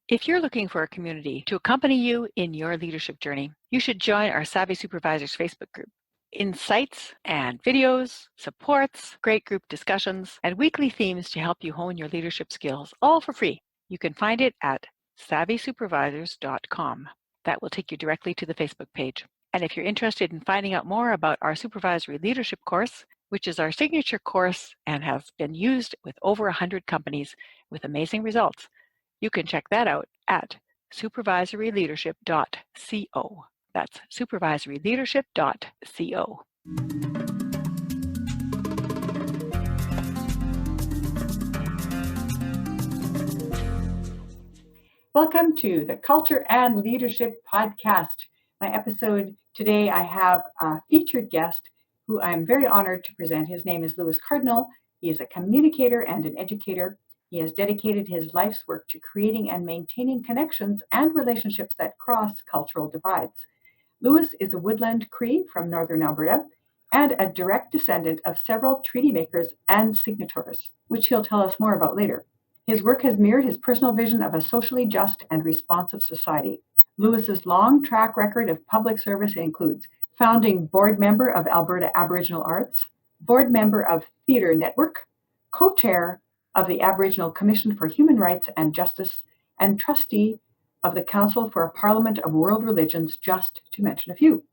If you're looking for a community to accompany you in your leadership journey, you should join our Savvy Supervisors Facebook group. Insights and videos, supports, great group discussions, and weekly themes to help you hone your leadership skills, all for free. You can find it at savvysupervisors.com. That will take you directly to the Facebook page. And if you're interested in finding out more about our supervisory leadership course, which is our signature course and has been used with over 100 companies with amazing results, you can check that out at supervisoryleadership.co. That's supervisoryleadership.co. Welcome to the Culture and Leadership Podcast. My episode today, I have a featured guest who I'm very honored to present. His name is Cardinal. He is a communicator and an educator. He has dedicated his life's work to creating and maintaining connections and relationships that cross cultural divides. Lewis is a Woodland Cree from Northern Alberta and a direct descendant of several treaty makers and signatories, which he'll tell us more about later. His work has mirrored his personal vision of a socially just and responsive society. Lewis's long track record of public service includes founding board member of Alberta Aboriginal Arts, board member of Theatre Network, co-chair of the Aboriginal Commission for Human Rights and Justice, and trustee of the Council for a Parliament of World Religions, just to mention a few.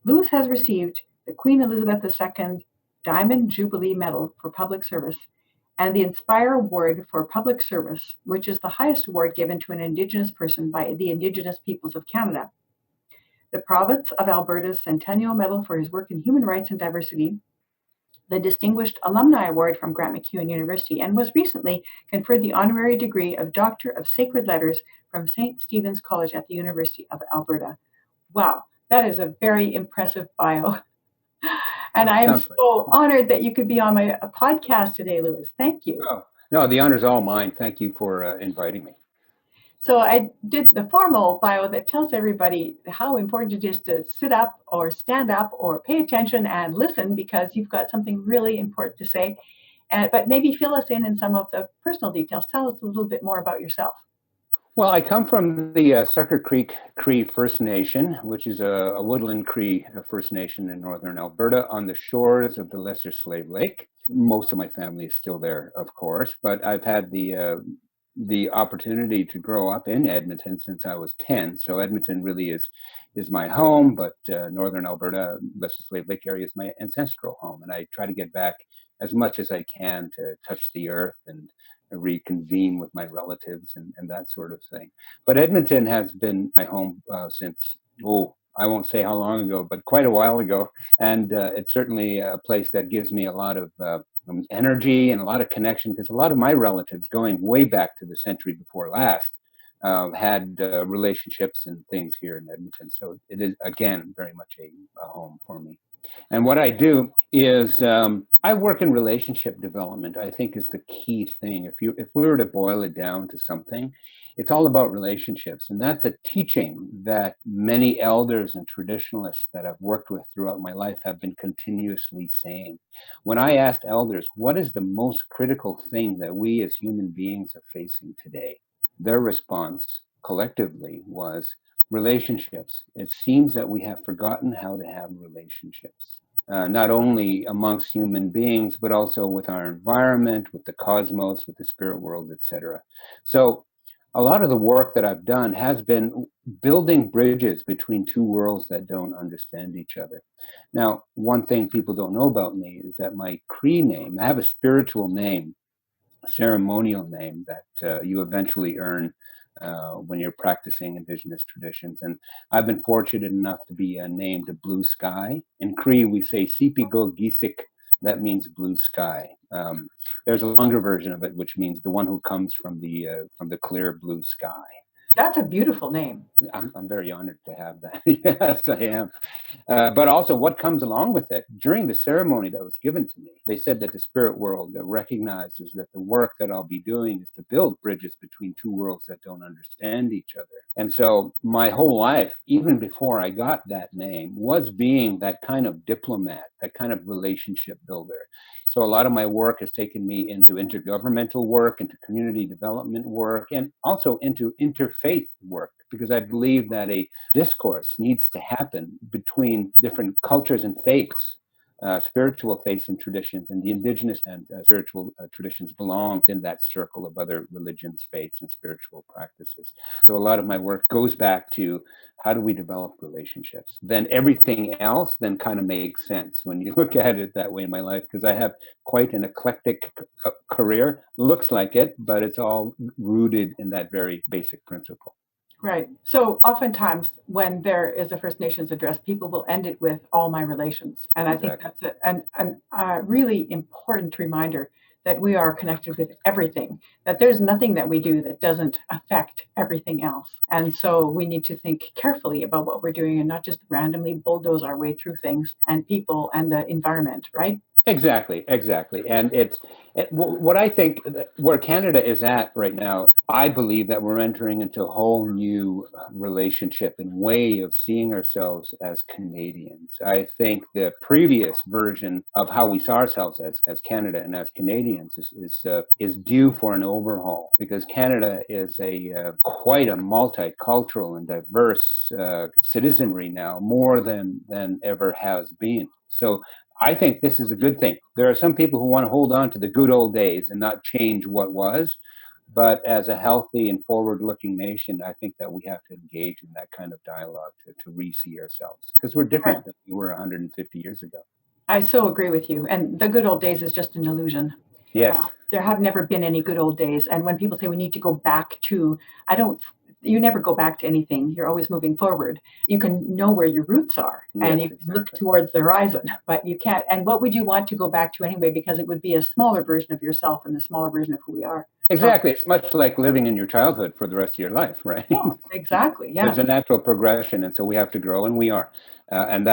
Lewis has received the Queen Elizabeth II Diamond Jubilee Medal for Public Service and the Inspire Award for Public Service, which is the highest award given to an Indigenous person by the Indigenous Peoples of Canada. The Province of Alberta's Centennial Medal for his work in human rights and diversity, the Distinguished Alumni Award from Grant MacEwan University, and was recently conferred the honorary degree of Doctor of Sacred Letters from St. Stephen's College at the University of Alberta. Wow, that is a very impressive bio. And I am so honored that you could be on my podcast today, Lewis. Thank you. Oh, no, the honor's all mine. Thank you for inviting me. So I did the formal bio that tells everybody how important it is to sit up or stand up or pay attention and listen, because you've got something really important to say. But maybe fill us in some of the personal details. Tell us a little bit more about yourself. Well, I come from the Sucker Creek Cree First Nation, which is a Woodland Cree First Nation in northern Alberta on the shores of the Lesser Slave Lake. Most of my family is still there, of course, but I've had the opportunity to grow up in Edmonton since I was 10. So Edmonton really is my home, but northern Alberta, Lesser Slave Lake area is my ancestral home. And I try to get back as much as I can to touch the earth and reconvene with my relatives and that sort of thing. But Edmonton has been my home since, I won't say how long ago, but quite a while ago. And it's certainly a place that gives me a lot of energy and a lot of connection, because a lot of my relatives going way back to the century before last had relationships and things here in Edmonton. So it is, again, very much a home for me. And what I do is I work in relationship development, I think is the key thing. If we were to boil it down to something, it's all about relationships. And that's a teaching that many elders and traditionalists that I've worked with throughout my life have been continuously saying. When I asked elders, what is the most critical thing that we as human beings are facing today? Their response collectively was relationships. It seems that we have forgotten how to have relationships, not only amongst human beings, but also with our environment, with the cosmos, with the spirit world, etc. So a lot of the work that I've done has been building bridges between two worlds that don't understand each other. Now, one thing people don't know about me is that my Cree name, I have a spiritual name, a ceremonial name that you eventually earn when you're practicing Indigenous traditions. And I've been fortunate enough to be named a Blue Sky. In Cree, we say Sipigo Gisik. That means blue sky. There's a longer version of it, which means the one who comes from the clear blue sky. That's a beautiful name. I'm very honored to have that. Yes, I am. But also what comes along with it, during the ceremony that was given to me, they said that the spirit world recognizes that the work that I'll be doing is to build bridges between two worlds that don't understand each other. And so my whole life, even before I got that name, was being that kind of diplomat, that kind of relationship builder. So a lot of my work has taken me into intergovernmental work, into community development work, and also into interfaith work, because I believe that a discourse needs to happen between different cultures and faiths. Spiritual faiths and traditions, and the indigenous and spiritual traditions belong in that circle of other religions, faiths, and spiritual practices. So a lot of my work goes back to how do we develop relationships? Then everything else then kind of makes sense when you look at it that way in my life, because I have quite an eclectic career. Looks like it, but it's all rooted in that very basic principle. Right. So oftentimes when there is a First Nations address, people will end it with all my relations. And I think that's a really important reminder that we are connected with everything, that there's nothing that we do that doesn't affect everything else. And so we need to think carefully about what we're doing and not just randomly bulldoze our way through things and people and the environment, right? Exactly. And what I think where Canada is at right now, I believe that we're entering into a whole new relationship and way of seeing ourselves as Canadians. I think the previous version of how we saw ourselves as Canada and as Canadians is due for an overhaul, because Canada is quite a multicultural and diverse citizenry now, more than ever has been. So I think this is a good thing. There are some people who want to hold on to the good old days and not change what was. But as a healthy and forward-looking nation, I think that we have to engage in that kind of dialogue to re-see ourselves, because we're different than we were 150 years ago. I so agree with you. And the good old days is just an illusion. Yes. There have never been any good old days. And when people say we need to go back to, you never go back to anything. You're always moving forward. You can know where your roots are, and you can look towards the horizon, but you can't. And what would you want to go back to anyway? Because it would be a smaller version of yourself and a smaller version of who we are. Exactly. It's much like living in your childhood for the rest of your life, right? Yeah, exactly. Yeah. There's a natural progression, and so we have to grow, and we are. And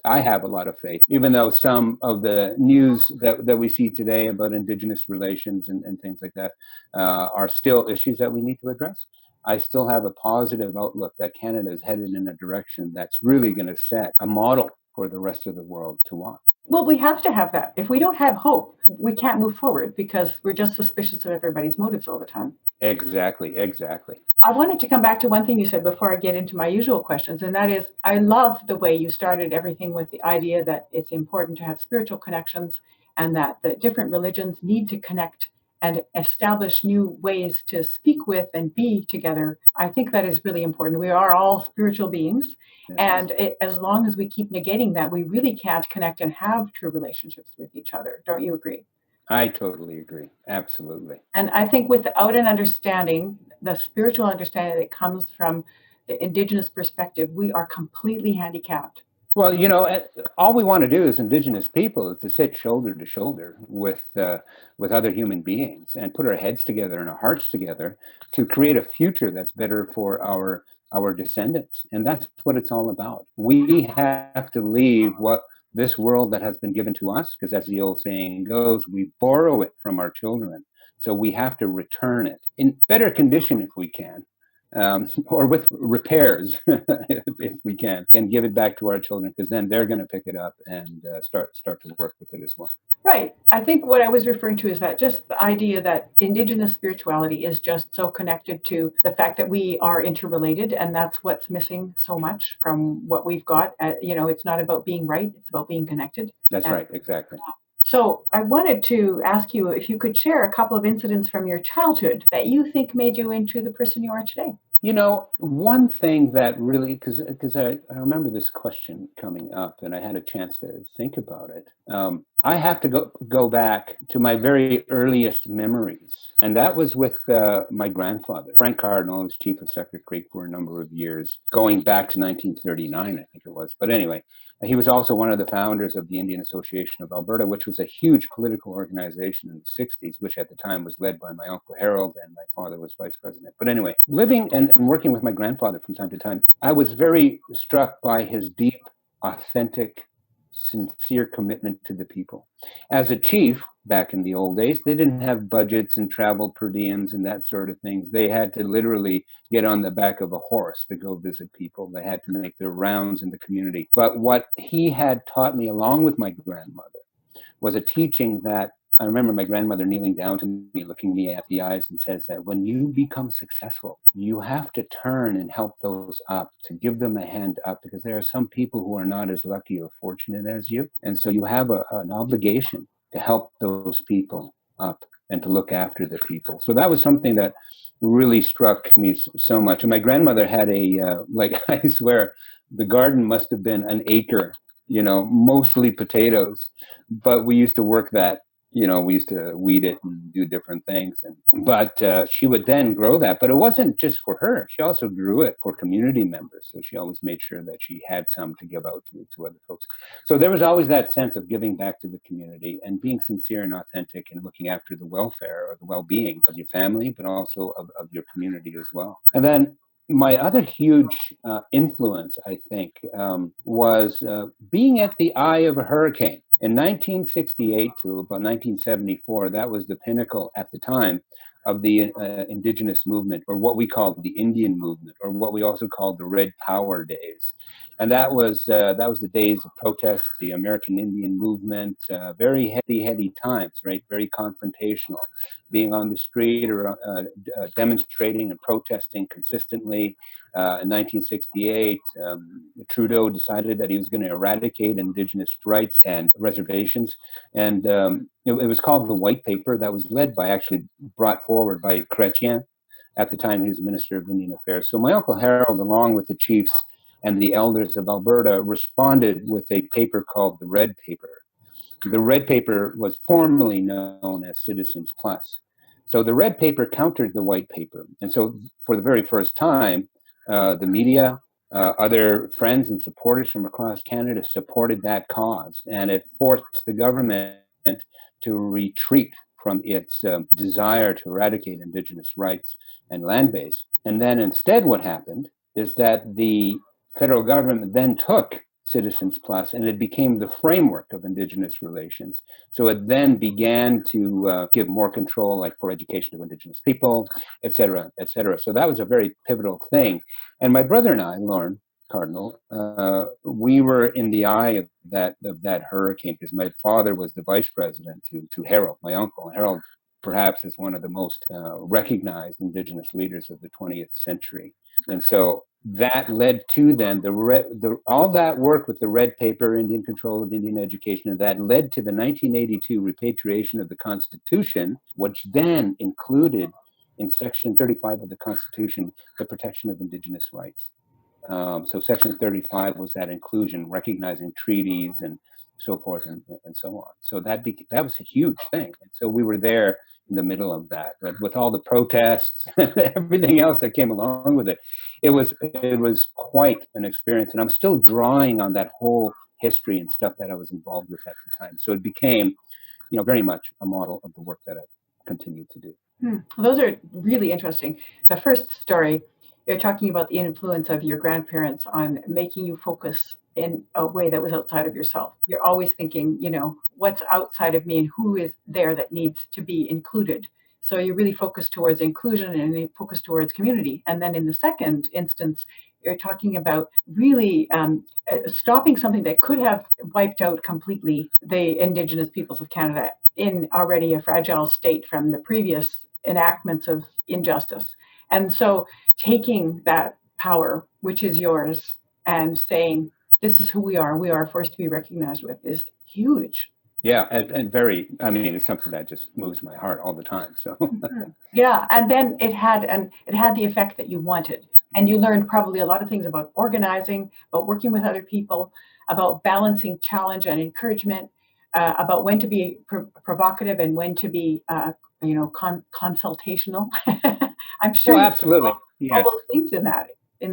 I have a lot of faith, even though some of the news that we see today about Indigenous relations and things like that are still issues that we need to address. I still have a positive outlook that Canada is headed in a direction that's really going to set a model for the rest of the world to watch. Well, we have to have that. If we don't have hope, we can't move forward because we're just suspicious of everybody's motives all the time. Exactly. I wanted to come back to one thing you said before I get into my usual questions, and that is, I love the way you started everything with the idea that it's important to have spiritual connections and that the different religions need to connect and establish new ways to speak with and be together. I think that is really important. We are all spiritual beings. Yes. And as long as we keep negating that, we really can't connect and have true relationships with each other. Don't you agree? I totally agree. Absolutely. And I think without an understanding, the spiritual understanding that comes from the Indigenous perspective, we are completely handicapped. Well, all we want to do as Indigenous people is to sit shoulder to shoulder with other human beings and put our heads together and our hearts together to create a future that's better for our descendants. And that's what it's all about. We have to leave this world that has been given to us, because as the old saying goes, we borrow it from our children. So we have to return it in better condition if we can. Or with repairs, if we can, and give it back to our children, because then they're going to pick it up and start to work with it as well. Right. I think what I was referring to is that just the idea that Indigenous spirituality is just so connected to the fact that we are interrelated, and that's what's missing so much from what we've got. It's not about being right; it's about being connected. That's right. Exactly. So I wanted to ask you if you could share a couple of incidents from your childhood that you think made you into the person you are today. One thing that really, because I remember this question coming up and I had a chance to think about it. I have to go back to my very earliest memories. And that was with my grandfather, Frank Cardinal, who was chief of Sucker Creek for a number of years, going back to 1939, I think it was. But anyway, he was also one of the founders of the Indian Association of Alberta, which was a huge political organization in the 60s, which at the time was led by my uncle Harold, and my father was vice president. But anyway, living and working with my grandfather from time to time, I was very struck by his deep, authentic sincere commitment to the people. As a chief, back in the old days, they didn't have budgets and travel per diems and that sort of things. They had to literally get on the back of a horse to go visit people. They had to make their rounds in the community. But what he had taught me, along with my grandmother, was a teaching that I remember my grandmother kneeling down to me, looking me at the eyes, and says that when you become successful, you have to turn and help those up, to give them a hand up, because there are some people who are not as lucky or fortunate as you. And so you have an obligation to help those people up and to look after the people. So that was something that really struck me so much. And my grandmother had I swear, the garden must have been an acre, mostly potatoes, but we used to work that. We used to weed it and do different things. But she would then grow that. But it wasn't just for her. She also grew it for community members. So she always made sure that she had some to give out to other folks. So there was always that sense of giving back to the community and being sincere and authentic and looking after the welfare or the well-being of your family, but also of your community as well. And then my other huge influence, I think, was being at the eye of a hurricane. In 1968 to about 1974, that was the pinnacle at the time of the indigenous movement, or what we called the Indian movement, or what we also called the Red Power days. And that was the days of protest, the American Indian movement, very heady times, right? Very confrontational, being on the street or demonstrating and protesting consistently. In 1968, Trudeau decided that he was going to eradicate Indigenous rights and reservations. And it was called the White Paper, that was brought forward by Chrétien. At the time, he was Minister of Indian Affairs. So my Uncle Harold, along with the chiefs and the elders of Alberta, responded with a paper called the Red Paper. The Red Paper was formerly known as Citizens Plus. So the Red Paper countered the White Paper. And so for the very first time, the media, other friends and supporters from across Canada supported that cause. And it forced the government to retreat from its desire to eradicate Indigenous rights and land base. And then instead what happened is that the federal government then took Citizens Plus, and it became the framework of Indigenous relations. So it then began to give more control, like for education of Indigenous people, et cetera, et cetera. So that was a very pivotal thing. And my brother and I, Lorne Cardinal, we were in the eye of that hurricane, because my father was the vice president to Harold, my uncle. And Harold perhaps is one of the most recognized Indigenous leaders of the 20th century. And so that led to then all that work with the Red Paper, Indian control of Indian education, and that led to the 1982 repatriation of the Constitution, which then included in Section 35 of the Constitution the protection of Indigenous rights. So Section 35 was that inclusion, recognizing treaties and so forth and so on. So that was a huge thing. And so we were there in the middle of that, but with all the protests and everything else that came along with it. It was quite an experience. And I'm still drawing on that whole history and stuff that I was involved with at the time. So it became, very much a model of the work that I've continued to do. Those are really interesting. The first story, you're talking about the influence of your grandparents on making you focus in a way that was outside of yourself. You're always thinking, what's outside of me and who is there that needs to be included. So you really focus towards inclusion and you focus towards community. And then in the second instance, you're talking about really stopping something that could have wiped out completely the Indigenous peoples of Canada in already a fragile state from the previous enactments of injustice. And so taking that power, which is yours, and saying, this is who we are forced to be recognized with, is huge. Yeah, and very, it's something that just moves my heart all the time. So yeah, and then it had the effect that you wanted. And you learned probably a lot of things about organizing, about working with other people, about balancing challenge and encouragement, about when to be provocative and when to be consultational. I'm sure absolutely. All those things in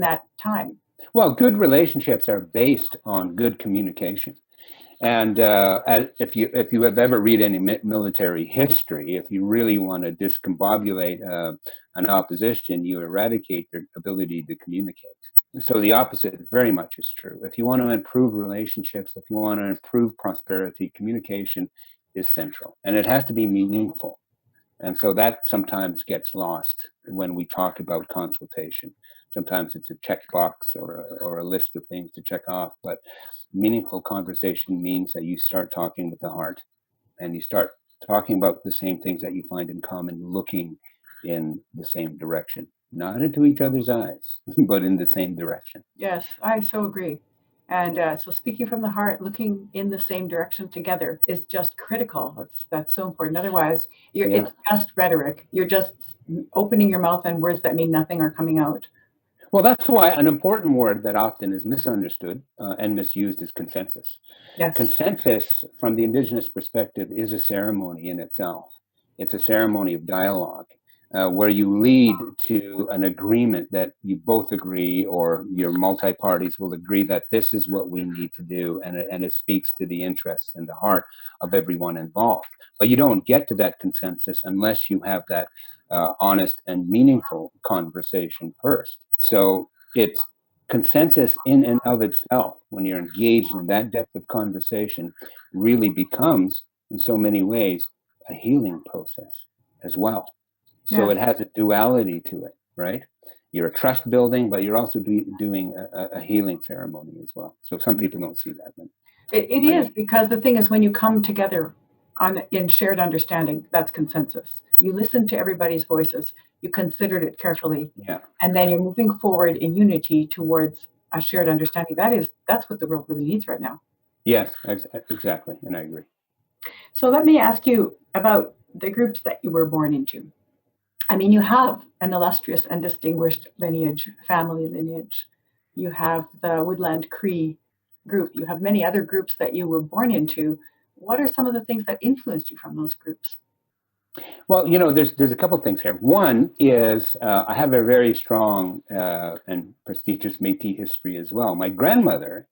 that time. Well, good relationships are based on good communication. And if you have ever read any military history, if you really want to discombobulate an opposition, you eradicate their ability to communicate. So the opposite very much is true. If you want to improve relationships, if you want to improve prosperity, communication is central, and it has to be meaningful. And so that sometimes gets lost when we talk about consultation. Sometimes it's a checkbox or a list of things to check off, but meaningful conversation means that you start talking with the heart, and you start talking about the same things that you find in common, looking in the same direction, not into each other's eyes, but in the same direction. Yes, I so agree. And so speaking from the heart, looking in the same direction together is just critical. That's so important. Otherwise, it's just rhetoric. You're just opening your mouth and words that mean nothing are coming out. Well, that's why an important word that often is misunderstood and misused is consensus. Yes. Consensus, from the Indigenous perspective, is a ceremony in itself. It's a ceremony of dialogue where you lead to an agreement that you both agree, or your multi-parties will agree that this is what we need to do, and it speaks to the interests and the heart of everyone involved. But you don't get to that consensus unless you have that honest and meaningful conversation first. So it's consensus in and of itself, when you're engaged in that depth of conversation, really becomes, in so many ways, a healing process as well. So it has a duality to it, right? You're a trust building, but you're also doing a healing ceremony as well. So some people don't see that. It is, because the thing is, when you come together in shared understanding, that's consensus. You listen to everybody's voices, you considered it carefully, and then you're moving forward in unity towards a shared understanding. That's what the world really needs right now. Yes, exactly, and I agree. So let me ask you about the groups that you were born into. I mean, you have an illustrious and distinguished family lineage. You have the Woodland Cree group. You have many other groups that you were born into. What are some of the things that influenced you from those groups? Well, there's a couple of things here. One is I have a very strong and prestigious Métis history as well. My grandmother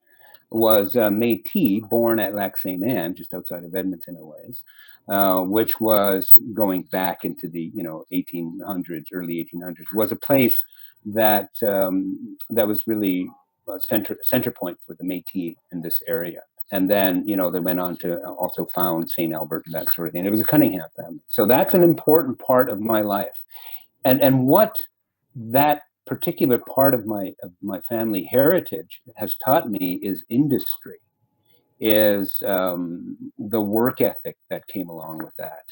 was Métis, born at Lac Saint Anne, just outside of Edmonton a ways, which was going back into the 1800s, early 1800s. Was a place that that was really a center point for the Métis in this area. And then, they went on to also found St. Albert and that sort of thing. It was a Cunningham family. So that's an important part of my life. And what that particular part of my family heritage has taught me is industry, is the work ethic that came along with that.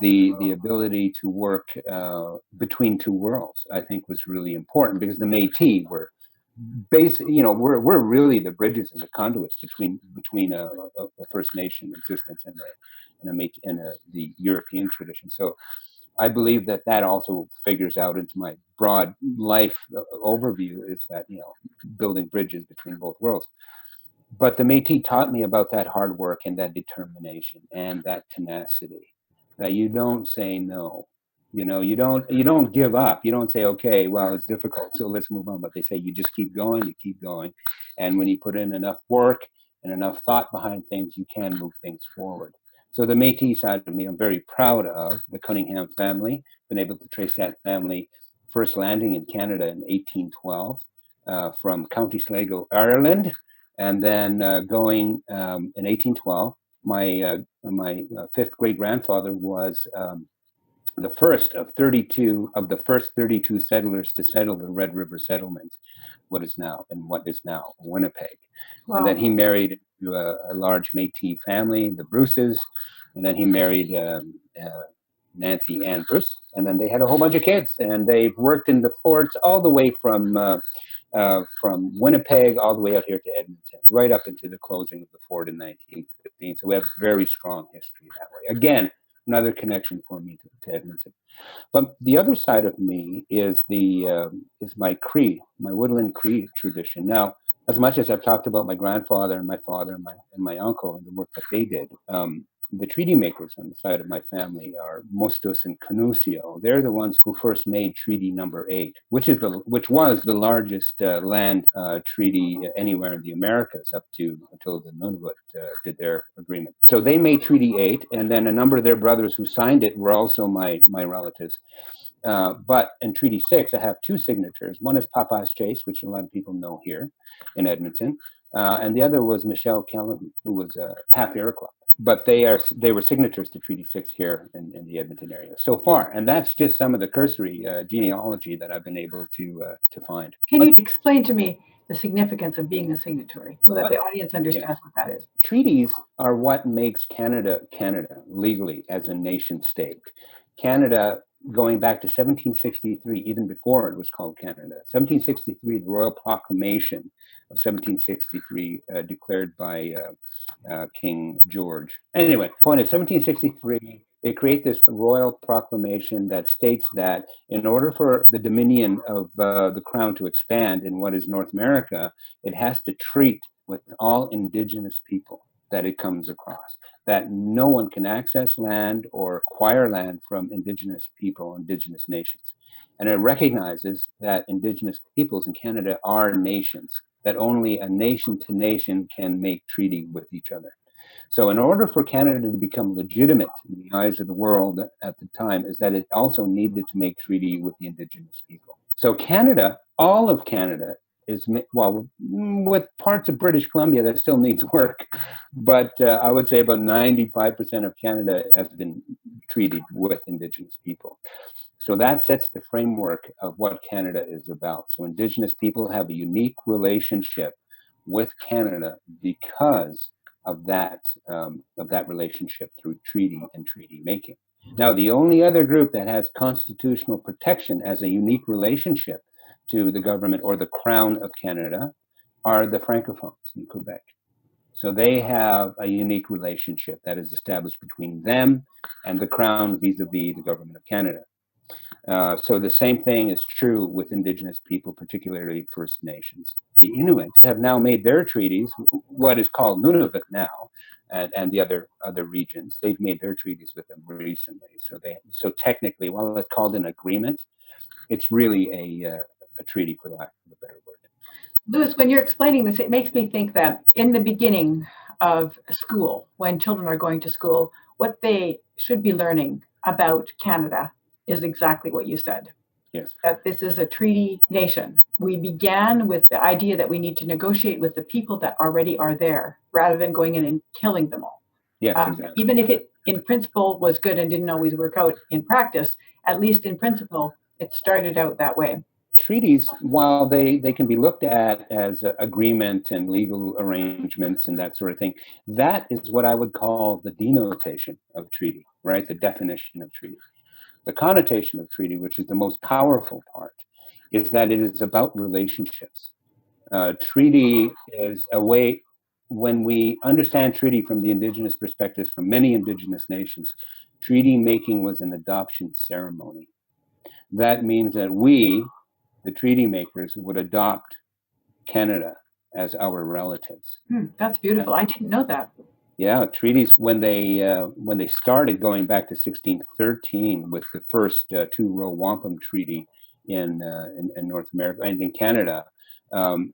The ability to work between two worlds, I think, was really important, because the Métis were we're really the bridges and the conduits between a First Nation existence and the European tradition. So I believe that also figures out into my broad life overview, is that building bridges between both worlds. But the Métis taught me about that hard work and that determination and that tenacity, that you don't say no. You don't give up. You don't say, okay, well, it's difficult, so let's move on. But they say you just keep going, and when you put in enough work and enough thought behind things, you can move things forward. So the Métis side of me, I'm very proud of the Cunningham family. Been able to trace that family first landing in Canada in 1812 from County Sligo, Ireland, and then going in 1812. My fifth great grandfather was the first of 32 of the first 32 settlers to settle the Red River settlement, what is now Winnipeg. Wow. And then he married to a large Métis family, the Bruces, and then he married Nancy Ann Bruce, and then they had a whole bunch of kids, and they've worked in the forts all the way from Winnipeg all the way out here to Edmonton, right up into the closing of the fort in 1915. So we have very strong history that way. Again, another connection for me to Edmonton. But the other side of me is my Woodland Cree tradition. Now, as much as I've talked about my grandfather and my father and my uncle and the work that they did, the treaty makers on the side of my family are Mustos and Canusio. They're the ones who first made Treaty Number 8, which was the largest land treaty anywhere in the Americas until the Nunavut did their agreement. So they made Treaty 8, and then a number of their brothers who signed it were also my relatives. But in Treaty 6, I have two signatures. One is Papa's Chase, which a lot of people know here in Edmonton, and the other was Michelle Callahan, who was half Iroquois. But they were signators to Treaty 6 here in the Edmonton area so far. And that's just some of the cursory genealogy that I've been able to find. Can you explain to me the significance of being a signatory so that the audience understands what that is? Treaties are what makes Canada legally as a nation state. Canada, going back to 1763, even before it was called Canada, 1763, the Royal Proclamation of 1763 declared by King George. Anyway, point is 1763, they create this royal proclamation that states that in order for the dominion of the crown to expand in what is North America, it has to treat with all Indigenous people that it comes across, that no one can access land or acquire land from Indigenous people, Indigenous nations. And it recognizes that Indigenous peoples in Canada are nations, that only a nation to nation can make treaty with each other. So in order for Canada to become legitimate in the eyes of the world at the time, is that it also needed to make treaty with the Indigenous people. So Canada, all of Canada, is, well, with parts of British Columbia that still needs work, but I would say about 95% of Canada has been treated with Indigenous people. So that sets the framework of what Canada is about. So Indigenous people have a unique relationship with Canada because of that relationship through treaty and treaty making. Now, the only other group that has constitutional protection as a unique relationship to the government or the Crown of Canada are the Francophones in Quebec. So they have a unique relationship that is established between them and the Crown vis-a-vis the government of Canada. So the same thing is true with Indigenous people, particularly First Nations. The Inuit have now made their treaties, what is called Nunavut now, and the other regions. They've made their treaties with them recently. So technically, while it's called an agreement, it's really a treaty, for lack of a better word. Louis, when you're explaining this, it makes me think that in the beginning of school, when children are going to school, what they should be learning about Canada is exactly what you said. Yes. That this is a treaty nation. We began with the idea that we need to negotiate with the people that already are there, rather than going in and killing them all. Yes, exactly. Even if it, in principle, was good and didn't always work out in practice, at least in principle, it started out that way. Treaties, while they can be looked at as agreement and legal arrangements and that sort of thing, that is what I would call the denotation of treaty, right? The definition of treaty. The connotation of treaty, which is the most powerful part, is that it is about relationships. Treaty is a way, when we understand treaty from the Indigenous perspectives, from many Indigenous nations, treaty making was an adoption ceremony. That means that we, the treaty makers, would adopt Canada as our relatives. That's beautiful. I didn't know that. Yeah, treaties, when they started going back to 1613 with the first two-row wampum treaty in North America and in Canada,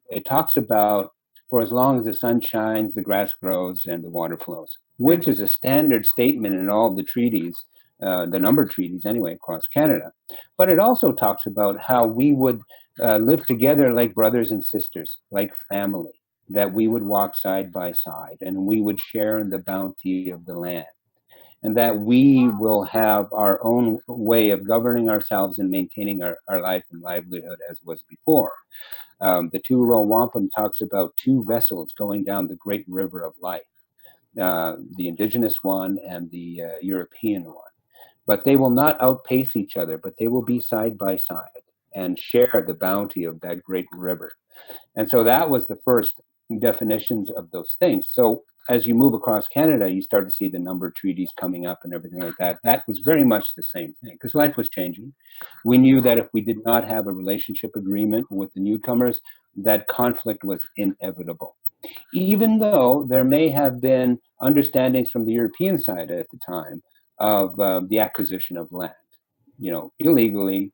it talks about, for as long as the sun shines, the grass grows and the water flows, which is a standard statement in all the treaties, the numbered treaties anyway, across Canada. But it also talks about how we would live together like brothers and sisters, like family, that we would walk side by side and we would share in the bounty of the land, and that we will have our own way of governing ourselves and maintaining our life and livelihood as was before. The two-row wampum talks about two vessels going down the great river of life, the Indigenous one and the European one. But they will not outpace each other, but they will be side by side and share the bounty of that great river. And so that was the first definitions of those things. So as you move across Canada, you start to see the number of treaties coming up and everything like that. That was very much the same thing because life was changing. We knew that if we did not have a relationship agreement with the newcomers, that conflict was inevitable. Even though there may have been understandings from the European side at the time of the acquisition of land, illegally,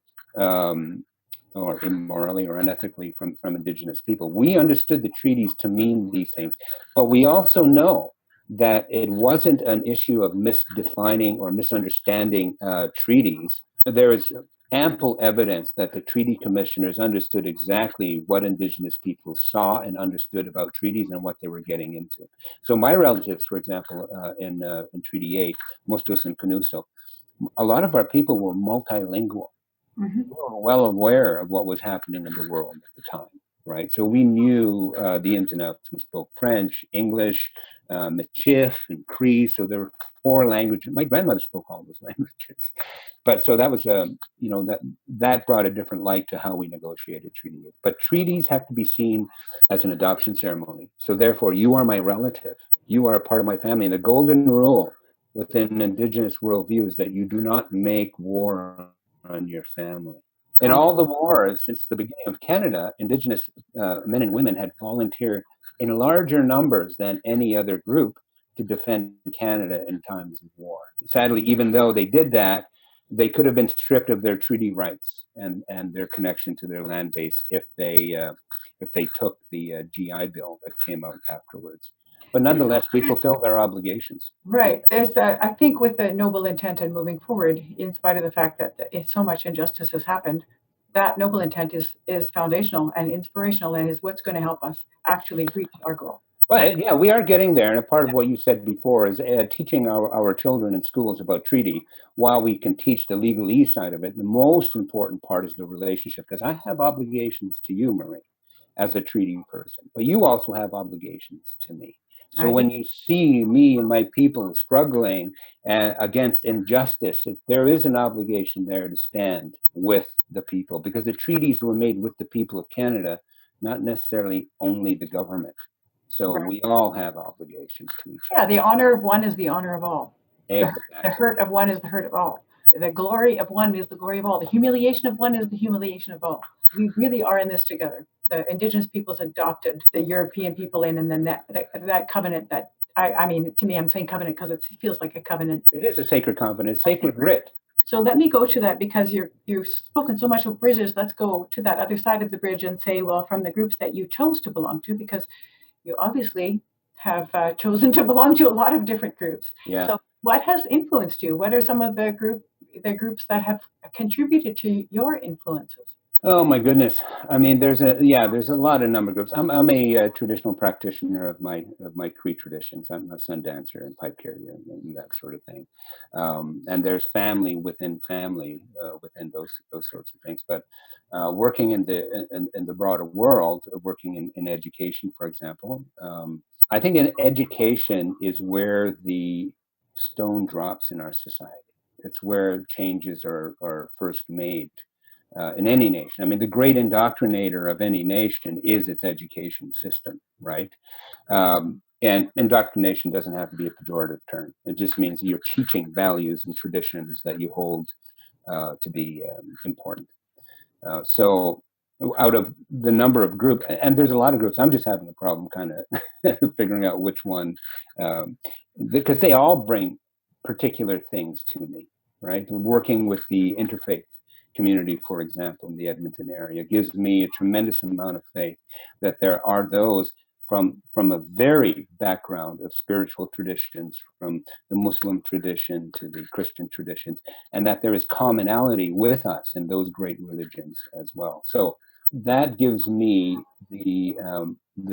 or immorally or unethically from Indigenous people. We understood the treaties to mean these things, but we also know that it wasn't an issue of misdefining or misunderstanding treaties. There is ample evidence that the treaty commissioners understood exactly what Indigenous people saw and understood about treaties and what they were getting into. So my relatives, for example, in Treaty 8, Mustos and Canuso, a lot of our people were multilingual. We were well aware of what was happening in the world at the time, right? So we knew the ins and outs. We spoke French, English, Michif, and Cree. So there were 4 languages. My grandmother spoke all those languages. But so that was, that brought a different light to how we negotiated treaties. But treaties have to be seen as an adoption ceremony. So therefore, you are my relative. You are a part of my family. And the golden rule within Indigenous worldview is that you do not make war on your family. In all the wars since the beginning of Canada, Indigenous men and women had volunteered in larger numbers than any other group to defend Canada in times of war. Sadly, even though they did that, they could have been stripped of their treaty rights and their connection to their land base if they took the GI Bill that came out afterwards. But nonetheless, we fulfilled our obligations. Right. There's, I think, with the noble intent and moving forward, in spite of the fact that so much injustice has happened, that noble intent is foundational and inspirational and is what's going to help us actually reach our goal. Well, yeah, we are getting there. And a part of what you said before is teaching our children in schools about treaty. While we can teach the legalese side of it, the most important part is the relationship, because I have obligations to you, Marie, as a treaty person, but you also have obligations to me. So when you see me and my people struggling against injustice, there is an obligation there to stand with the people, because the treaties were made with the people of Canada, not necessarily only the government. So we all have obligations to each other. Yeah, the honor of one is the honor of all. Exactly. The hurt of one is the hurt of all. The glory of one is the glory of all. The humiliation of one is the humiliation of all. We really are in this together. The Indigenous peoples adopted the European people in, and then that covenant that, I mean, to me, I'm saying covenant because it feels like a covenant. It is a sacred covenant, sacred writ. So let me go to that, because you've spoken so much of bridges. Let's go to that other side of the bridge and say, well, from the groups that you chose to belong to, because you obviously have chosen to belong to a lot of different groups. Yeah. So what has influenced you? What are some of the groups that have contributed to your influences? Oh my goodness! I mean, there's a lot of number of groups. I'm a traditional practitioner of my Cree traditions. I'm a sun dancer and pipe carrier and that sort of thing. And there's family within family within those sorts of things. But working in the broader world, working in education, for example, I think in education is where the stone drops in our society. It's where changes are first made. In any nation. I mean, the great indoctrinator of any nation is its education system, right? And indoctrination doesn't have to be a pejorative term. It just means you're teaching values and traditions that you hold to be important. So out of the number of groups, and there's a lot of groups, I'm just having a problem kind of figuring out which one, because they all bring particular things to me, right? Working with the interfaith community, for example, in the Edmonton area, gives me a tremendous amount of faith that there are those from a very background of spiritual traditions, from the Muslim tradition to the Christian traditions, and that there is commonality with us in those great religions as well. So that gives me the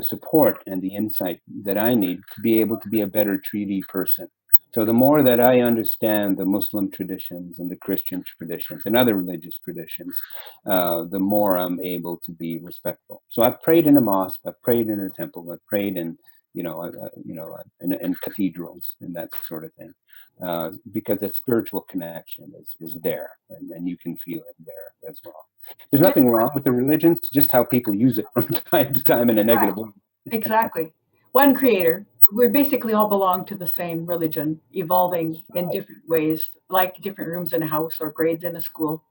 support and the insight that I need to be able to be a better treaty person. So the more that I understand the Muslim traditions and the Christian traditions and other religious traditions, the more I'm able to be respectful. So I've prayed in a mosque, I've prayed in a temple, I've prayed in in cathedrals and that sort of thing, because that spiritual connection is there, and you can feel it there as well. There's nothing wrong with the religions, just how people use it from time to time in a negative way. Exactly. One creator. We basically all belong to the same religion, evolving in different ways, like different rooms in a house or grades in a school.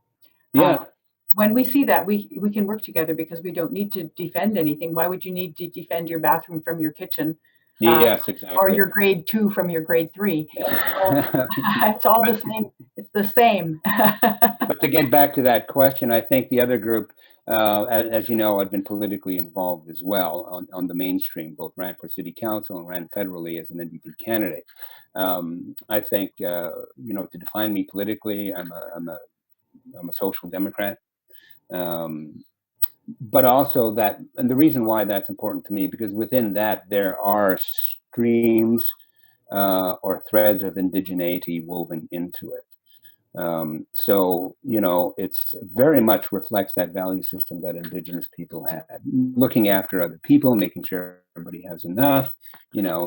Yeah. When we see that, we can work together, because we don't need to defend anything. Why would you need to defend your bathroom from your kitchen? Yes, exactly. Or your grade 2 from your grade 3. It's all the same. It's the same. But to get back to that question, I think the other group, as you know, I've been politically involved as well on the mainstream, both ran for city council and ran federally as an NDP candidate. I think, to define me politically, I'm a I'm a social democrat. But also that, and the reason why that's important to me, because within that there are streams or threads of indigeneity woven into it. So, it's very much reflects that value system that Indigenous people had, looking after other people, making sure everybody has enough,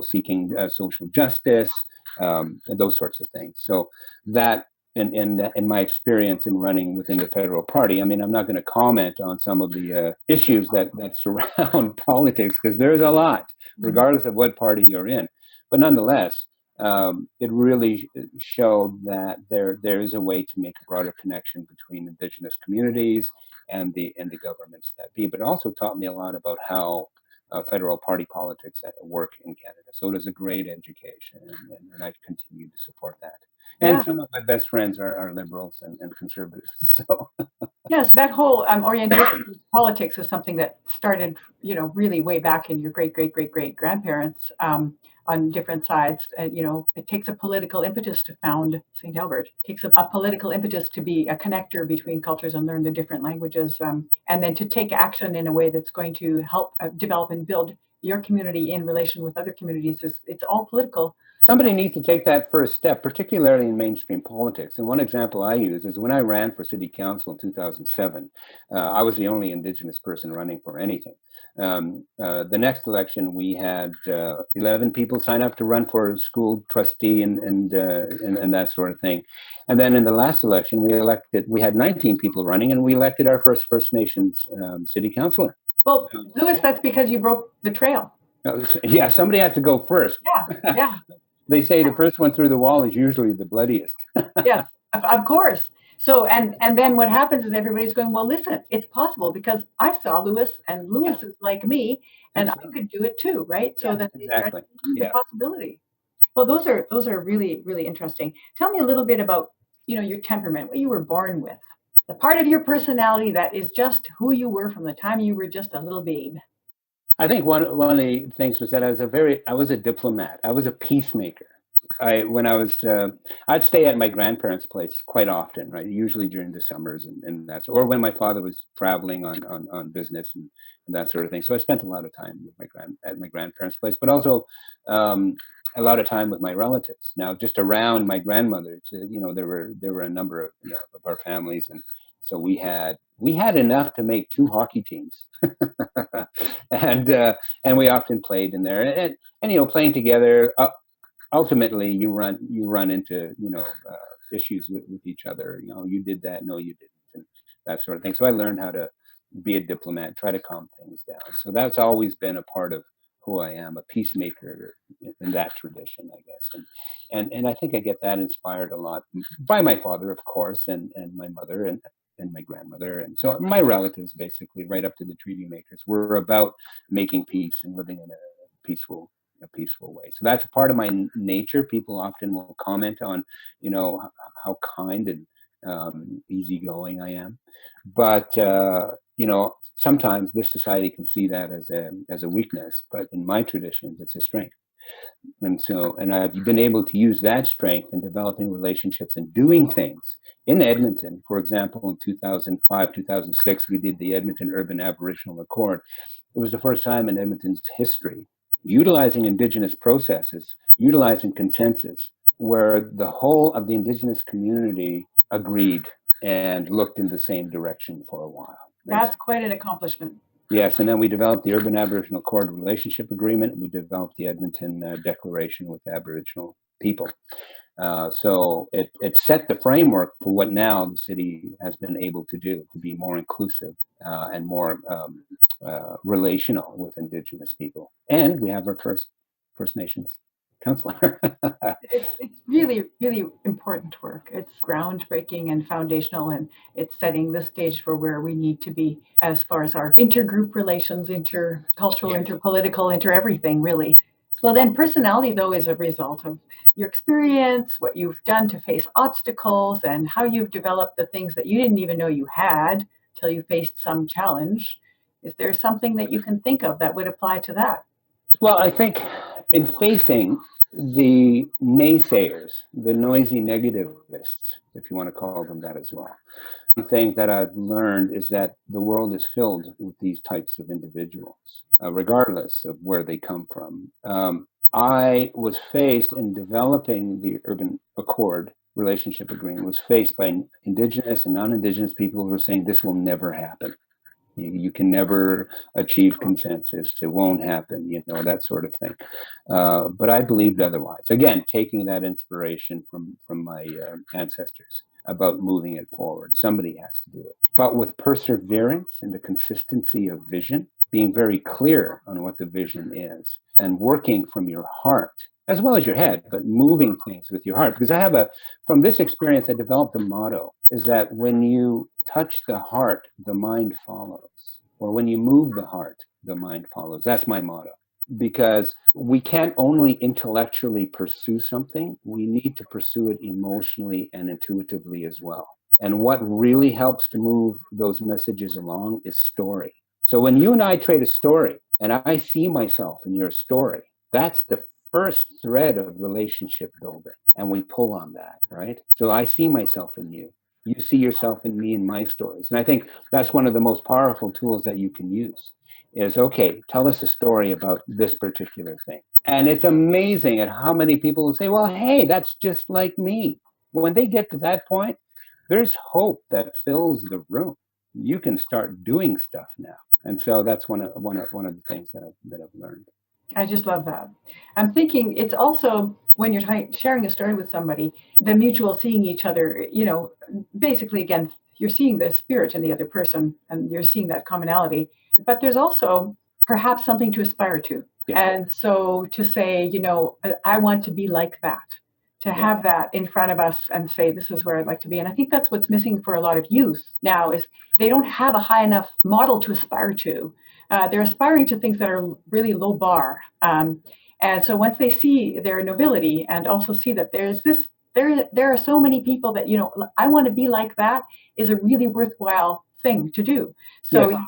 seeking social justice, those sorts of things. So that, in my experience in running within the federal party, I mean, I'm not going to comment on some of the issues that surround politics, because there's a lot, regardless of what party you're in. But nonetheless, it really showed that there is a way to make a broader connection between Indigenous communities and the governments that be. But it also taught me a lot about how federal party politics work in Canada. So it was a great education, and I continue to support that. And Yeah. some of my best friends are liberals and conservatives. So yes, that whole orientation to politics is something that started, really way back in your great grandparents on different sides. And it takes a political impetus to found St. Albert. It takes a political impetus to be a connector between cultures and learn the different languages, and then to take action in a way that's going to help develop and build your community in relation with other communities. It's all political. Somebody needs to take that first step, particularly in mainstream politics. And one example I use is when I ran for city council in 2007, I was the only Indigenous person running for anything. The next election, we had 11 people sign up to run for school trustee and that sort of thing. And then in the last election, we had 19 people running, and we elected our first First Nations city councilor. Well, Louis, that's because you broke the trail. Yeah, somebody has to go first. Yeah. They say the first one through the wall is usually the bloodiest. Yes, of course. So, and then what happens is everybody's going, well, listen, it's possible because I saw Louis, and Louis is like me, and I could do it too, right? So that exactly. The possibility. Well, those are really, really interesting. Tell me a little bit about, your temperament, what you were born with, the part of your personality that is just who you were from the time you were just a little babe. I think one of the things was that I was a diplomat. I was a peacemaker. I'd stay at my grandparents' place quite often, right? Usually during the summers and that's, or when my father was traveling on business and that sort of thing. So I spent a lot of time with at my grandparents' place, but also a lot of time with my relatives. Now, just around my grandmother, there were a number of our families, and so we had enough to make 2 hockey teams, and we often played in there, and playing together. Ultimately, you run into issues with each other. You did that, no, you didn't, and that sort of thing. So I learned how to be a diplomat, try to calm things down. So that's always been a part of who I am, a peacemaker in that tradition, I guess. And I think I get that inspired a lot by my father, of course, and my mother and my grandmother. And so my relatives, basically, right up to the treaty makers, were about making peace and living in a peaceful way. So that's a part of my nature. People often will comment on, how kind and easygoing I am. But, sometimes this society can see that as a weakness, but in my traditions, it's a strength. And I've been able to use that strength in developing relationships and doing things in Edmonton. For example, in 2005, 2006, we did the Edmonton Urban Aboriginal Accord. It was the first time in Edmonton's history, utilizing Indigenous processes, utilizing consensus, where the whole of the Indigenous community agreed and looked in the same direction for a while. That's quite an accomplishment. Yes, and then we developed the Urban Aboriginal Accord Relationship Agreement. We developed the Edmonton Declaration with Aboriginal people. So it set the framework for what now the city has been able to do, to be more inclusive and more relational with Indigenous people. And we have our first First Nations counselor. It's really, really important work. It's groundbreaking and foundational, and it's setting the stage for where we need to be as far as our intergroup relations, intercultural, interpolitical, everything, really. Well, then personality, though, is a result of your experience, what you've done to face obstacles, and how you've developed the things that you didn't even know you had till you faced some challenge. Is there something that you can think of that would apply to that? Well, I think in facing the naysayers, the noisy negativists, if you want to call them that as well, thing that I've learned is that the world is filled with these types of individuals, regardless of where they come from. I was faced in developing the Urban Accord relationship agreement, was faced by Indigenous and non-Indigenous people who were saying this will never happen. You can never achieve consensus. It won't happen, that sort of thing. But I believed otherwise. Again, taking that inspiration from my ancestors about moving it forward. Somebody has to do it. But with perseverance and the consistency of vision, being very clear on what the vision is and working from your heart, as well as your head, but moving things with your heart. Because from this experience, I developed a motto, is that when you touch the heart, the mind follows. Or when you move the heart, the mind follows. That's my motto. Because we can't only intellectually pursue something, we need to pursue it emotionally and intuitively as well. And what really helps to move those messages along is story. So when you and I trade a story, and I see myself in your story, that's the first thread of relationship building. And we pull on that, right? So I see myself in you. You see yourself in me and my stories. And I think that's one of the most powerful tools that you can use is, okay, tell us a story about this particular thing. And it's amazing at how many people will say, well, hey, that's just like me. When they get to that point, there's hope that fills the room. You can start doing stuff now. And so that's one of the things that I've learned. I just love that. I'm thinking it's also when you're sharing a story with somebody, the mutual seeing each other, basically, again, you're seeing the spirit in the other person and you're seeing that commonality. But there's also perhaps something to aspire to. Yes. And so to say, I want to be like that, to have that in front of us and say, this is where I'd like to be. And I think that's what's missing for a lot of youth now is they don't have a high enough model to aspire to. They're aspiring to things that are really low bar. And so once they see their nobility and also see that there are so many people that, I want to be like that is a really worthwhile thing to do. So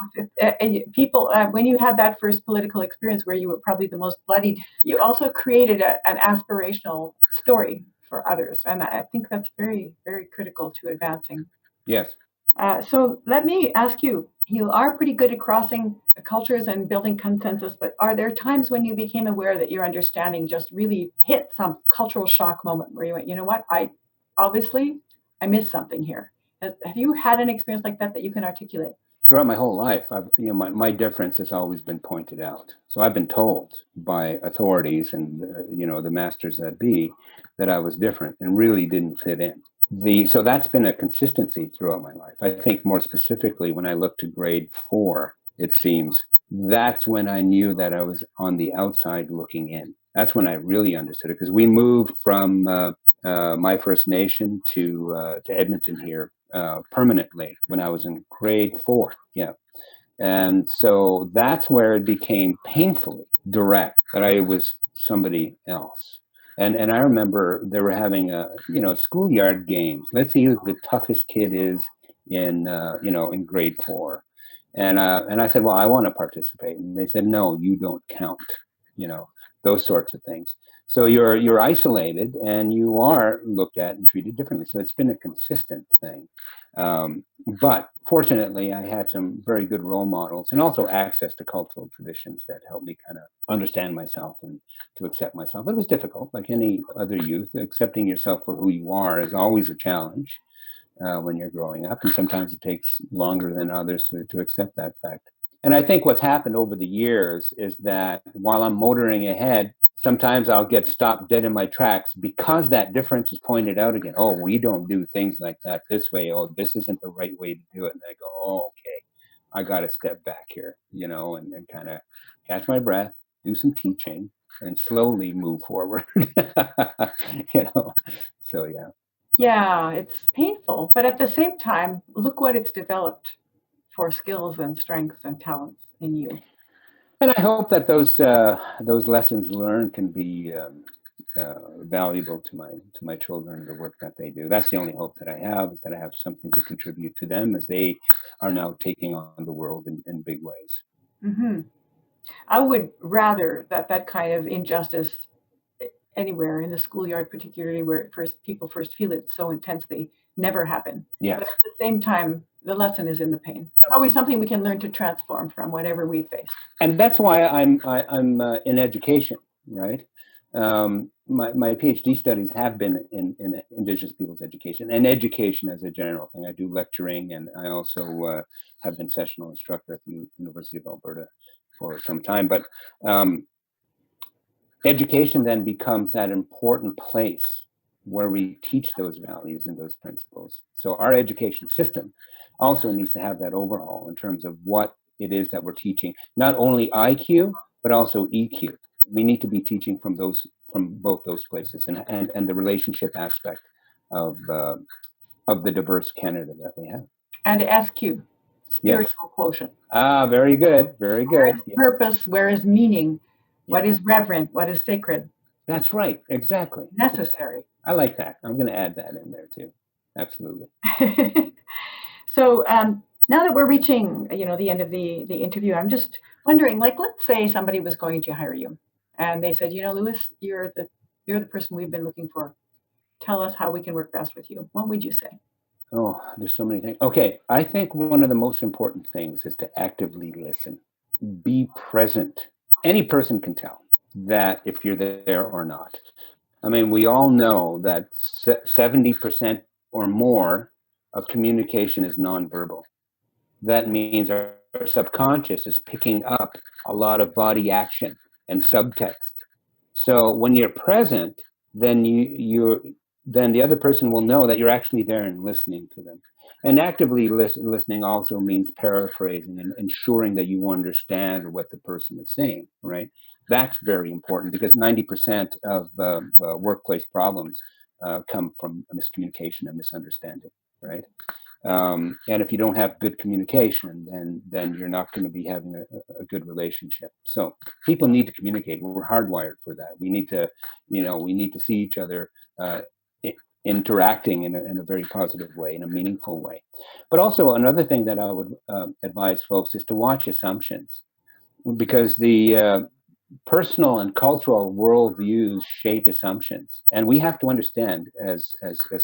people, when you had that first political experience where you were probably the most bloodied, you also created an aspirational story for others. And I think that's very, very critical to advancing. Yes. So let me ask you, you are pretty good at crossing cultures and building consensus, but are there times when you became aware that your understanding just really hit some cultural shock moment where you went, you know what, I missed something here? Have you had an experience like that you can articulate? Throughout my whole life, my difference has always been pointed out. So I've been told by authorities and the masters that be that I was different and really didn't fit in. So that's been a consistency throughout my life. I think more specifically when I look to grade 4, it seems that's when I knew that I was on the outside looking in. That's when I really understood it because we moved from my First Nation to Edmonton here permanently when I was in grade 4. Yeah. And so that's where it became painfully direct that I was somebody else. And I remember they were having schoolyard games. Let's see who the toughest kid is in grade 4. And I said, well, I want to participate. And they said, no, you don't count, those sorts of things. So you're isolated and you are looked at and treated differently. So it's been a consistent thing. But fortunately, I had some very good role models and also access to cultural traditions that helped me kind of understand myself and to accept myself. It was difficult, like any other youth. Accepting yourself for who you are is always a challenge when you're growing up. And sometimes it takes longer than others to accept that fact. And I think what's happened over the years is that while I'm motoring ahead, sometimes I'll get stopped dead in my tracks because that difference is pointed out again. Oh, we don't do things like that this way. Oh, this isn't the right way to do it. And I go, oh, okay, I got to step back here, and kind of catch my breath, do some teaching, and slowly move forward. So, yeah. Yeah, it's painful. But at the same time, look what it's developed for skills and strengths and talents in you. And I hope that those lessons learned can be valuable to my children and the work that they do. That's the only hope that I have, is that I have something to contribute to them as they are now taking on the world in big ways. Mm-hmm. I would rather that kind of injustice anywhere in the schoolyard, particularly where people first feel it so intensely, never happen. Yes. But at the same time, the lesson is in the pain. It's always something we can learn to transform from whatever we face. And that's why I'm in education, right? My PhD studies have been in Indigenous people's education and education as a general thing. I do lecturing, and I also have been sessional instructor at the University of Alberta for some time. But education then becomes that important place where we teach those values and those principles. So our education system also needs to have that overhaul in terms of what it is that we're teaching, not only IQ, but also EQ. We need to be teaching from both those places and the relationship aspect of the diverse Canada that we have. And SQ, spiritual quotient. Ah, very good, very good. Where is purpose? Where is meaning? What Yes. is reverent? What is sacred? That's right, exactly. Necessary. I like that. I'm going to add that in there too. Absolutely. So now that we're reaching, the end of the interview, I'm just wondering, like, let's say somebody was going to hire you, and they said, Louis, you're the person we've been looking for. Tell us how we can work best with you. What would you say? Oh, there's so many things. Okay, I think one of the most important things is to actively listen. Be present. Any person can tell that if you're there or not. I mean, we all know that 70% or more of communication is nonverbal. That means our subconscious is picking up a lot of body action and subtext. So when you're present, then then the other person will know that you're actually there and listening to them. And actively listening also means paraphrasing and ensuring that you understand what the person is saying, right? That's very important because 90% of workplace problems come from miscommunication and misunderstanding, right? And if you don't have good communication, then you're not going to be having a good relationship. So people need to communicate. We're hardwired for that. We need to, we need to see each other interacting in a very positive way, in a meaningful way. But also another thing that I would advise folks is to watch assumptions, because the personal and cultural worldviews shape assumptions. And we have to understand as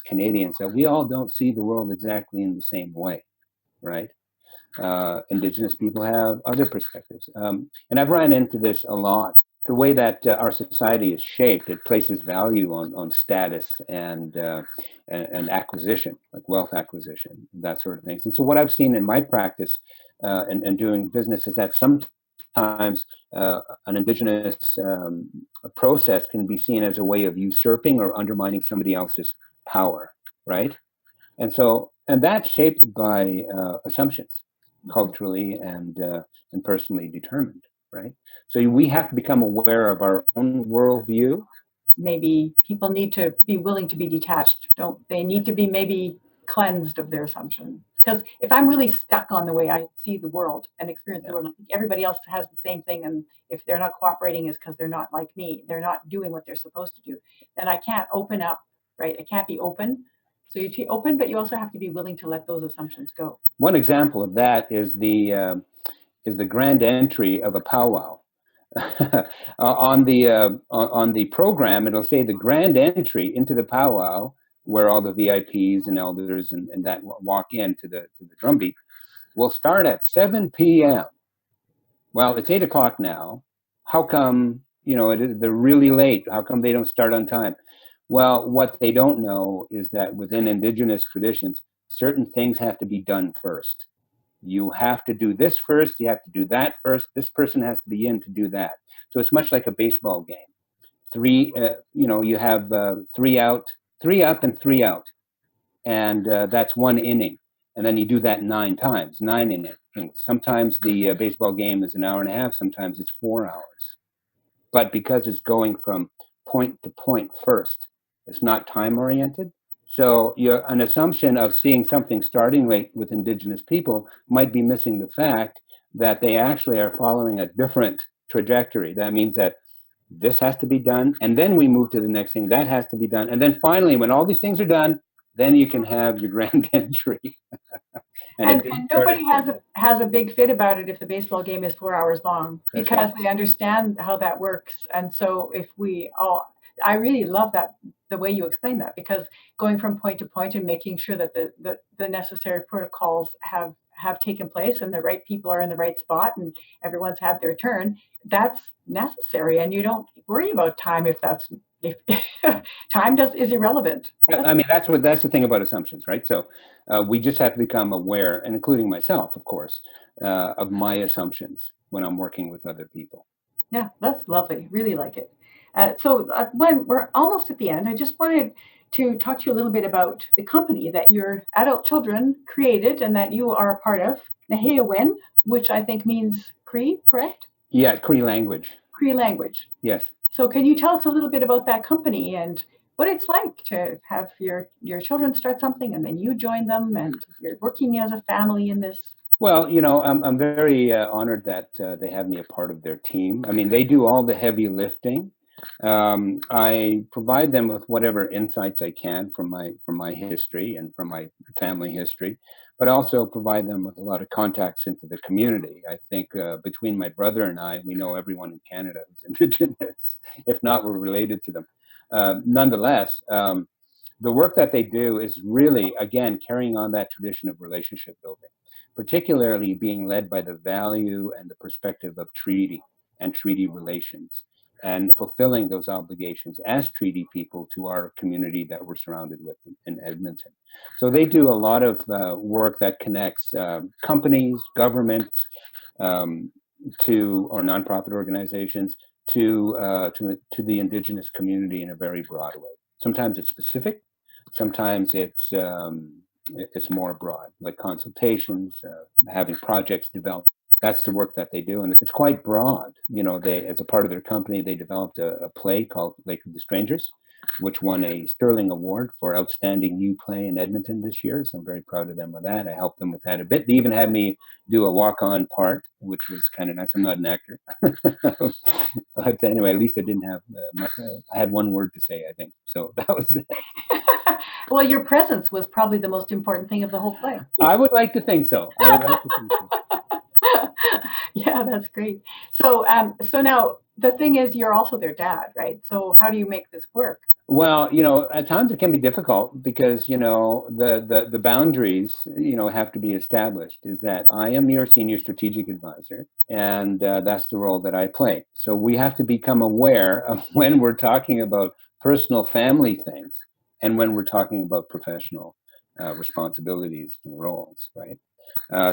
Canadians that we all don't see the world exactly in the same way, right? Indigenous people have other perspectives. And I've run into this a lot. The way that our society is shaped, it places value on status and acquisition, like wealth acquisition, that sort of things. And so what I've seen in my practice and doing business is that sometimes an Indigenous process can be seen as a way of usurping or undermining somebody else's power, right? And that's shaped by assumptions, culturally and personally determined, right? So we have to become aware of our own worldview. Maybe people need to be willing to be detached. Don't they need to be maybe cleansed of their assumptions? Because if I'm really stuck on the way I see the world and experience the world, I think everybody else has the same thing, and if they're not cooperating, it's because they're not like me. They're not doing what they're supposed to do. Then I can't open up, right? I can't be open. So you be open, but you also have to be willing to let those assumptions go. One example of that is the grand entry of a powwow. On the program, it'll say the grand entry into the powwow, where all the VIPs and elders and that walk into the drumbeat, will start at 7 p.m. Well, it's 8 o'clock now. How come, they're really late? How come they don't start on time? Well, what they don't know is that within Indigenous traditions, certain things have to be done first. You have to do this first. You have to do that first. This person has to be in to do that. So it's much like a baseball game. You have 3 out, 3 up, and 3 out, and that's 1 inning. And then you do that 9 times, 9 innings. Sometimes the baseball game is an hour and a half. Sometimes it's 4 hours. But because it's going from point to point first, it's not time oriented. So an assumption of seeing something starting late with Indigenous people might be missing the fact that they actually are following a different trajectory. That means that this has to be done, and then we move to the next thing that has to be done, and then finally, when all these things are done, then you can have your grand entry. and nobody has a big fit about it if the baseball game is 4 hours long, because they understand how that works. And so if we all, I really love that, the way you explain that, because going from point to point and making sure that the necessary protocols have taken place and the right people are in the right spot and everyone's had their turn, that's necessary. And you don't worry about time if time is irrelevant. I mean, that's the thing about assumptions, right? So we just have to become aware, and including myself, of course, of my assumptions when I'm working with other people. Yeah, that's lovely. Really like it. So when we're almost at the end, I just wanted to talk to you a little bit about the company that your adult children created and that you are a part of, Heroine, which I think means Cree, correct? Yeah, Cree language. Cree language. Yes. So can you tell us a little bit about that company and what it's like to have your children start something and then you join them and you're working as a family in this? Well, I'm very honored that they have me a part of their team. I mean, they do all the heavy lifting. I provide them with whatever insights I can from my history and from my family history, but also provide them with a lot of contacts into the community. I think between my brother and I, we know everyone in Canada who's Indigenous. If not, we're related to them. Nonetheless, the work that they do is really, again, carrying on that tradition of relationship building, particularly being led by the value and the perspective of treaty and treaty relations, and fulfilling those obligations as treaty people to our community that we're surrounded with in Edmonton. So they do a lot of work that connects companies, governments, to or nonprofit organizations to the Indigenous community in a very broad way. Sometimes it's specific, sometimes it's more broad, like consultations, having projects developed. That's the work that they do, and it's quite broad. They, as a part of their company, they developed a play called Lake of the Strangers, which won a Sterling Award for Outstanding New Play in Edmonton this year. So I'm very proud of them with that. I helped them with that a bit. They even had me do a walk-on part, which was kind of nice. I'm not an actor, but anyway, at least I didn't have. I had one word to say, I think. So that was it. Well, your presence was probably the most important thing of the whole play. I would like to think so. Yeah, that's great. So now the thing is, you're also their dad, right? So how do you make this work? Well, at times it can be difficult because, the boundaries, have to be established. Is that I am your senior strategic advisor, and that's the role that I play. So we have to become aware of when we're talking about personal family things and when we're talking about professional responsibilities and roles, right?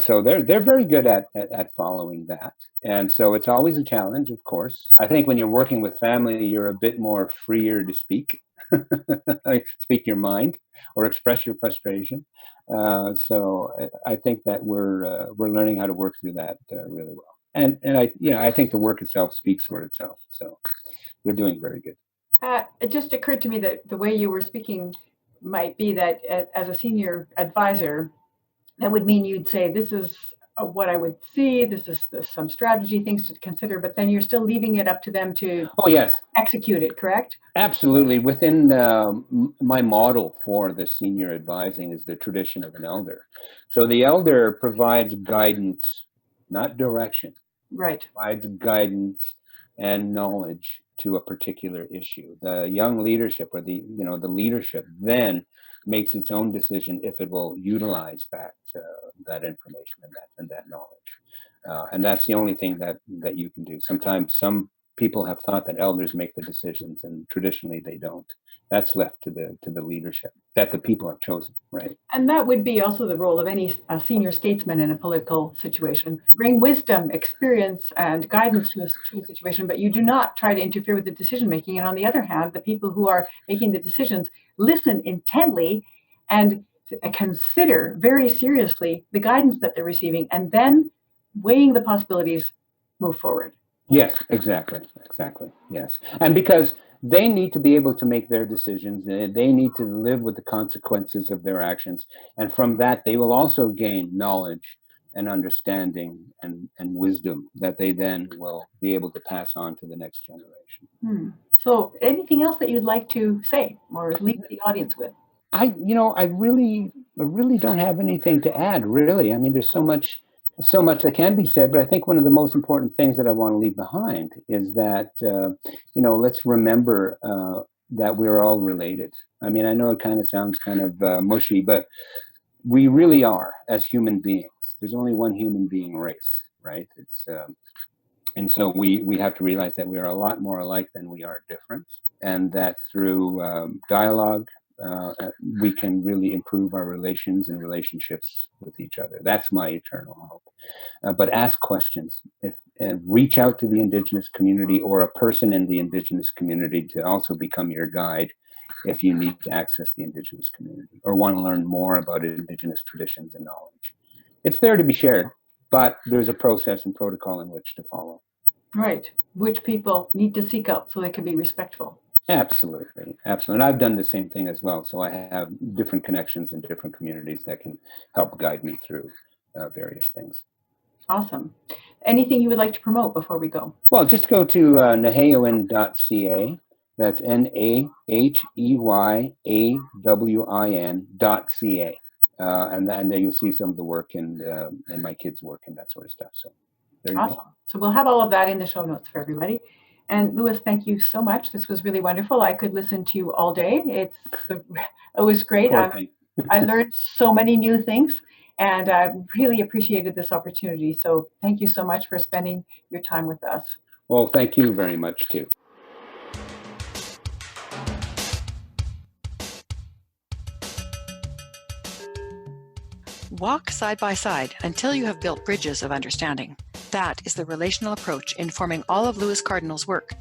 So they're very good at following that. And so it's always a challenge, of course. I think when you're working with family, you're a bit more freer to speak, speak your mind or express your frustration. So I think that we're learning how to work through that really well. And I think the work itself speaks for itself. So we're doing very good. It just occurred to me that the way you were speaking might be that as a senior advisor, that would mean you'd say, this is what I would see, this is some strategy things to consider, but then you're still leaving it up to them to execute it, correct? Absolutely. Within my model for the senior advising is the tradition of an elder. So the elder provides guidance, not direction. Right. Provides guidance and knowledge to a particular issue. The young leadership or the leadership then makes its own decision if it will utilize that information and that knowledge. And that's the only thing that you can do. Sometimes some people have thought that elders make the decisions, and traditionally they don't. That's left to the leadership that the people have chosen, right? And that would be also the role of any senior statesman in a political situation. Bring wisdom, experience, and guidance to a situation, but you do not try to interfere with the decision making. And on the other hand, the people who are making the decisions listen intently and consider very seriously the guidance that they're receiving, and then weighing the possibilities, move forward. Yes, exactly. Yes. And because they need to be able to make their decisions, they need to live with the consequences of their actions. And from that, they will also gain knowledge and understanding and wisdom that they then will be able to pass on to the next generation. So anything else that you'd like to say or leave the audience with? I really don't have anything to add, really. I mean, there's so much that can be said, but I think one of the most important things that I want to leave behind is that, let's remember that we're all related. I mean, I know it kind of sounds kind of mushy, but we really are as human beings. There's only one human being race, right? And so we have to realize that we are a lot more alike than we are different, and that through dialogue, we can really improve our relations and relationships with each other. That's my eternal hope. But ask questions. Reach out to the Indigenous community or a person in the Indigenous community to also become your guide if you need to access the Indigenous community or want to learn more about Indigenous traditions and knowledge. It's there to be shared, but there's a process and protocol in which to follow. Right. Which people need to seek out so they can be respectful. Absolutely. Absolutely. And I've done the same thing as well. So I have different connections in different communities that can help guide me through various things. Awesome. Anything you would like to promote before we go? Well, just go to naheywin.ca. That's NAHEYAWIN.ca. And then you'll see some of the work and my kids' work and that sort of stuff. So there you awesome. go. So we'll have all of that in the show notes for everybody. And Louis, thank you so much. This was really wonderful. I could listen to you all day. It was great. I learned so many new things, and I really appreciated this opportunity. So thank you so much for spending your time with us. Well, thank you very much, too. Walk side by side until you have built bridges of understanding. That is the relational approach informing all of Louis Cardinal's work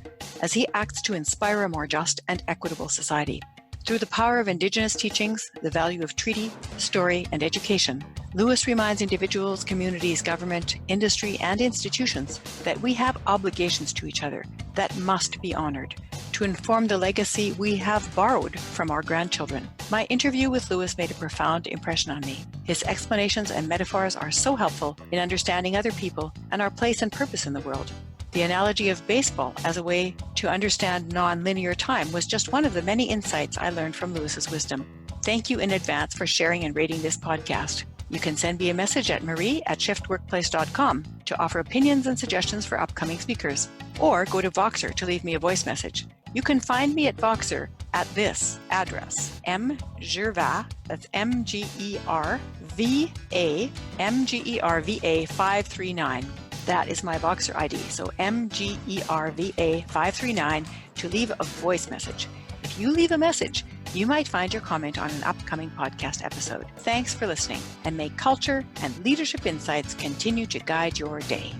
as he acts to inspire a more just and equitable society. Through the power of Indigenous teachings, the value of treaty, story, and education, Louis reminds individuals, communities, government, industry, and institutions that we have obligations to each other that must be honored to inform the legacy we have borrowed from our grandchildren. My interview with Louis made a profound impression on me. His explanations and metaphors are so helpful in understanding other people and our place and purpose in the world. The analogy of baseball as a way to understand non-linear time was just one of the many insights I learned from Louis's wisdom. Thank you in advance for sharing and rating this podcast. You can send me a message at marie@shiftworkplace.com to offer opinions and suggestions for upcoming speakers, or go to Voxer to leave me a voice message. You can find me at Voxer at this address, mgerva, that's MGERVA, MGERVA 539. That is my Voxer ID, so MGERVA 539 to leave a voice message. If you leave a message, you might find your comment on an upcoming podcast episode. Thanks for listening, and may culture and leadership insights continue to guide your day.